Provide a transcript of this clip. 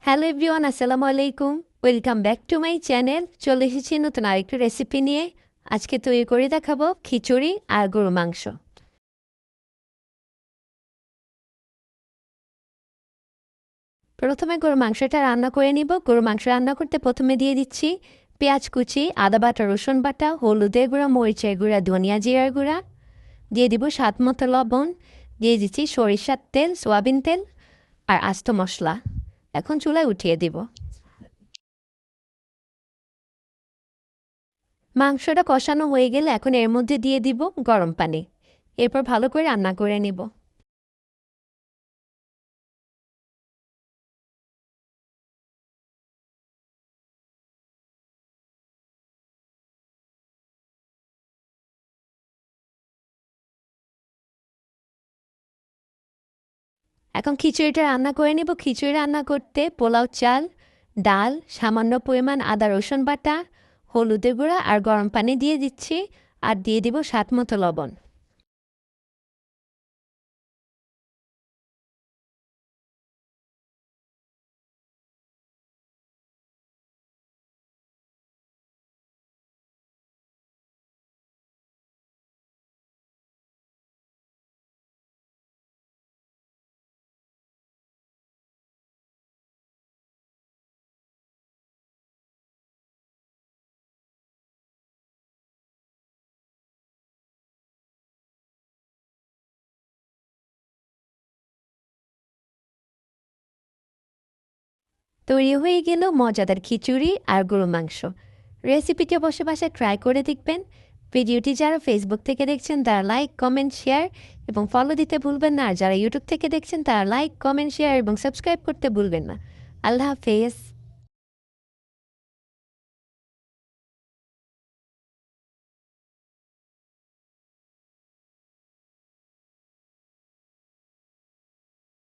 Hello everyone, আসসালামু আলাইকুম। Welcome back to my channel. চলে এসেছি নতুন আরেকটু রেসিপি নিয়ে। আজকে তৈরি করে দেখাবো খিচুড়ি আর গরু মাংস। প্রথমে গরু মাংসটা রান্না করে নিব। গরু মাংস রান্না করতে প্রথমে দিয়ে দিচ্ছি পেঁয়াজ কুচি, আদা বাটা, রসুন বাটা, হলুদের গুঁড়া, মরিচের গুঁড়া, ধনিয়া জিরার গুঁড়া, দিয়ে দিব স্বাদ মতো লবণ, দিয়ে দিচ্ছি সরিষার তেল, সোয়াবিন তেল আর আস্ত মশলা। এখন চুলায় উঠিয়ে দিব। মাংসটা কষানো হয়ে গেলে এখন এর মধ্যে দিয়ে দিব গরম পানি। এরপর ভালো করে রান্না করে নিব। এখন খিচুড়িটা রান্না করে নিব। খিচুড়ি রান্না করতে পোলাও চাল, ডাল, সামান্য পরিমাণ আদা রসুন বাটা, হলুদের গুঁড়া আর গরম পানি দিয়ে দিচ্ছি, আর দিয়ে দিব স্বাদ মতো লবণ। তৈরি হয়ে গেল মজাদার খিচুড়ি আর গরু মাংস। রেসিপিটি বসে বাসায় ট্রাই করে দেখবেন। ভিডিওটি যারা ফেসবুক থেকে দেখছেন তারা লাইক, কমেন্ট, শেয়ার এবং ফলো দিতে ভুলবেন না। আর যারা ইউটিউব থেকে দেখছেন তারা লাইক, কমেন্ট, শেয়ার এবং সাবস্ক্রাইব করতে ভুলবেন না। আল্লাহ হাফেজ।